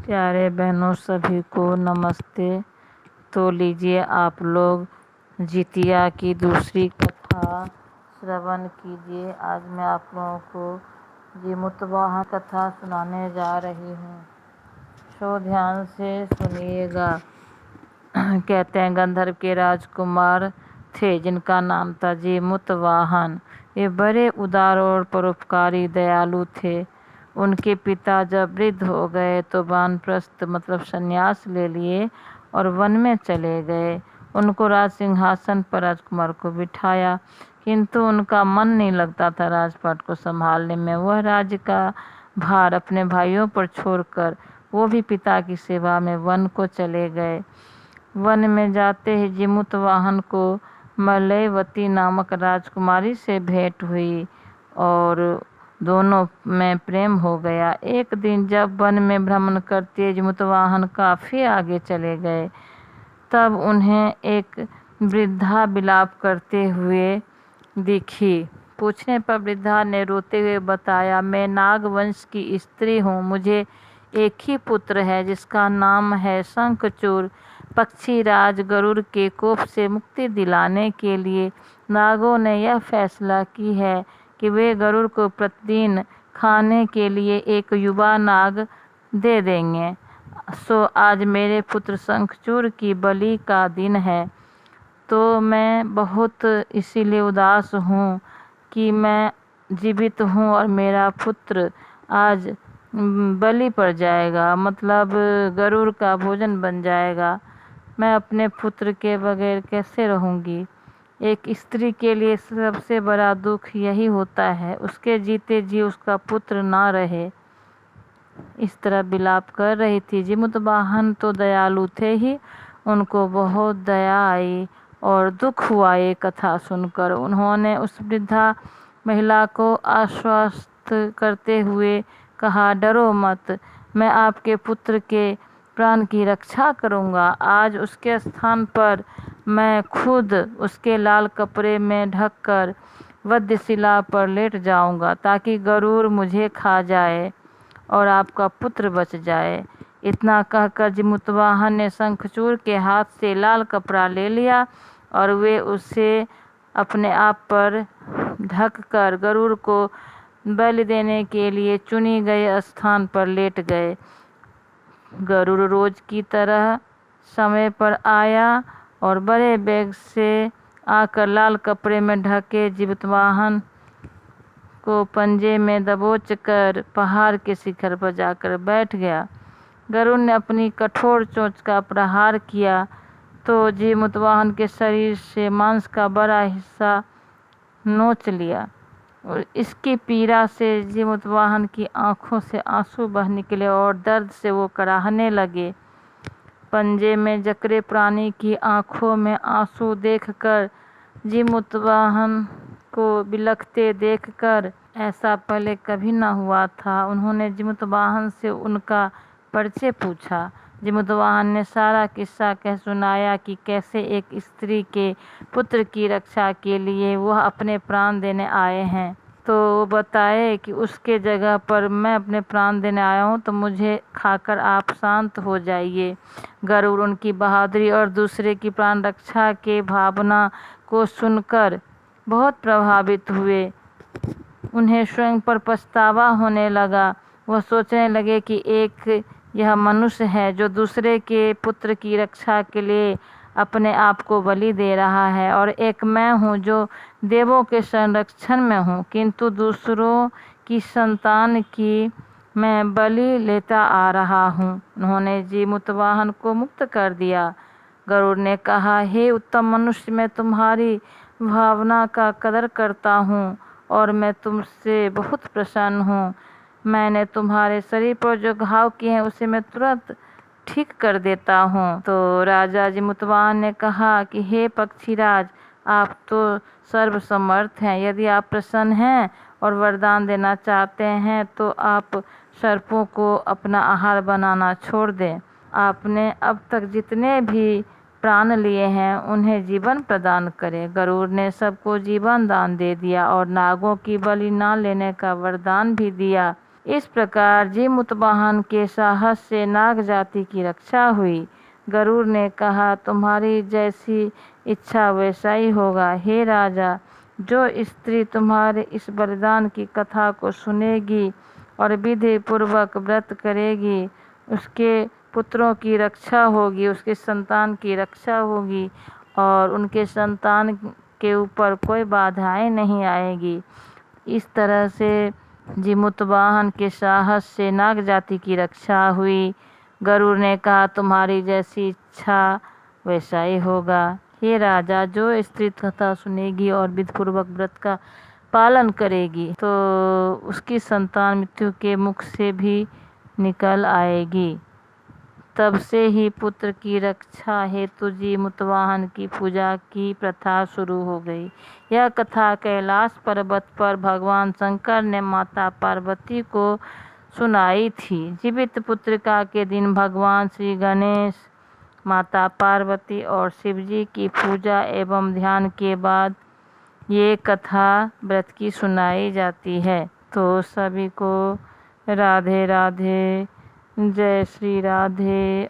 प्यारे बहनों सभी को नमस्ते। तो लीजिए आप लोग जितिया की दूसरी कथा श्रवण कीजिए। आज मैं आप लोगों को जीमूतवाहन कथा सुनाने जा रही हूँ, सो ध्यान से सुनिएगा। कहते हैं गंधर्व के राजकुमार थे जिनका नाम था जीमूतवाहन। ये बड़े उदार और परोपकारी दयालु थे। उनके पिता जब वृद्ध हो गए तो वानप्रस्थ मतलब संन्यास ले लिए और वन में चले गए। उनको राज सिंहासन पर राजकुमार को बिठाया, किंतु उनका मन नहीं लगता था राजपाट को संभालने में। वह राज्य का भार अपने भाइयों पर छोड़कर वो भी पिता की सेवा में वन को चले गए। वन में जाते ही जीमूतवाहन को मलयवती नामक राजकुमारी से भेंट हुई और दोनों में प्रेम हो गया। एक दिन जब वन में भ्रमण करते जीमूतवाहन काफ़ी आगे चले गए, तब उन्हें एक वृद्धा विलाप करते हुए दिखी। पूछने पर वृद्धा ने रोते हुए बताया, मैं नागवंश की स्त्री हूँ। मुझे एक ही पुत्र है जिसका नाम है शंखचूड़। पक्षीराज गरुड़ के कोप से मुक्ति दिलाने के लिए नागों ने यह फैसला की है कि वे गरुड़ को प्रतिदिन खाने के लिए एक युवा नाग दे देंगे। सो आज मेरे पुत्र शंखचूड़ की बलि का दिन है, तो मैं बहुत इसीलिए उदास हूँ कि मैं जीवित हूँ और मेरा पुत्र आज बलि पड़ जाएगा, मतलब गरुड़ का भोजन बन जाएगा। मैं अपने पुत्र के बगैर कैसे रहूँगी। एक स्त्री के लिए सबसे बड़ा दुख यही होता है, उसके जीते जी उसका पुत्र ना रहे। इस तरह विलाप कर रही थी। जीमूतवाहन तो दयालु थे ही, उनको बहुत दया आई और दुख हुआ ये कथा सुनकर। उन्होंने उस वृद्धा महिला को आश्वस्त करते हुए कहा, डरो मत, मैं आपके पुत्र के प्राण की रक्षा करूंगा। आज उसके स्थान पर मैं खुद उसके लाल कपड़े में ढककर वध्यशिला पर लेट जाऊंगा ताकि गरुड़ मुझे खा जाए और आपका पुत्र बच जाए। इतना कहकर जीमूतवाहन ने शंखचूड़ के हाथ से लाल कपड़ा ले लिया और वे उसे अपने आप पर ढककर गरुड़ को बलि देने के लिए चुनी गए स्थान पर लेट गए। गरुड़ रोज की तरह समय पर आया और बड़े वेग से आकर लाल कपड़े में ढके जीमूतवाहन को पंजे में दबोच कर पहाड़ के शिखर पर जाकर बैठ गया। गरुड़ ने अपनी कठोर चोंच का प्रहार किया तो जीमूतवाहन के शरीर से मांस का बड़ा हिस्सा नोच लिया और इसकी पीड़ा से जीमूतवाहन की आंखों से आंसू बह निकले और दर्द से वो कराहने लगे। पंजे में जकड़े प्राणी की आंखों में आंसू देखकर जीमूतवाहन को बिलखते देखकर ऐसा पहले कभी न हुआ था। उन्होंने जीमूतवाहन से उनका परिचय पूछा। जीमूतवाहन ने सारा किस्सा कह सुनाया कि कैसे एक स्त्री के पुत्र की रक्षा के लिए वह अपने प्राण देने आए हैं। तो वो बताए कि उसके जगह पर मैं अपने प्राण देने आया हूँ, तो मुझे खाकर आप शांत हो जाइए। गरुड़ उनकी बहादुरी और दूसरे की प्राण रक्षा के भावना को सुनकर बहुत प्रभावित हुए। उन्हें स्वयं पर पछतावा होने लगा। वह सोचने लगे कि एक यह मनुष्य है जो दूसरे के पुत्र की रक्षा के लिए अपने आप को बलि दे रहा है, और एक मैं हूँ जो देवों के संरक्षण में हूँ, किंतु दूसरों की संतान की मैं बलि लेता आ रहा हूँ। उन्होंने जीमूतवाहन को मुक्त कर दिया। गरुड़ ने कहा, हे उत्तम मनुष्य, मैं तुम्हारी भावना का कदर करता हूँ और मैं तुमसे बहुत प्रसन्न हूँ। मैंने तुम्हारे शरीर पर जो घाव किए हैं उसे मैं तुरंत ठीक कर देता हूँ। तो राजा जीमूतवाहन ने कहा कि हे पक्षीराज, आप तो सर्वसमर्थ हैं। यदि आप प्रसन्न हैं और वरदान देना चाहते हैं तो आप सर्पों को अपना आहार बनाना छोड़ दें। आपने अब तक जितने भी प्राण लिए हैं उन्हें जीवन प्रदान करें। गरुड़ ने सबको जीवन दान दे दिया और नागों की बलि न लेने का वरदान भी दिया। इस प्रकार जीमूतवाहन के साहस से नाग जाति की रक्षा हुई। गरुड़ ने कहा, तुम्हारी जैसी इच्छा वैसा ही होगा। हे राजा, जो स्त्री तुम्हारे इस बलिदान की कथा को सुनेगी और विधि पूर्वक व्रत करेगी, उसके पुत्रों की रक्षा होगी, उसके संतान की रक्षा होगी और उनके संतान के ऊपर कोई बाधाएं नहीं आएगी। इस तरह से जीमूतवाहन के साहस से नाग जाति की रक्षा हुई। गरुड़ ने कहा, तुम्हारी जैसी इच्छा वैसा ही होगा। हे राजा, जो स्त्री कथा सुनेगी और विधिपूर्वक व्रत का पालन करेगी तो उसकी संतान मृत्यु के मुख से भी निकल आएगी। तब से ही पुत्र की रक्षा हेतु जीमूतवाहन की पूजा की प्रथा शुरू हो गई। यह कथा कैलाश पर्वत पर भगवान शंकर ने माता पार्वती को सुनाई थी। जीवित पुत्रिका के दिन भगवान श्री गणेश, माता पार्वती और शिवजी की पूजा एवं ध्यान के बाद ये कथा व्रत की सुनाई जाती है। तो सभी को राधे राधे, जय श्री राधे।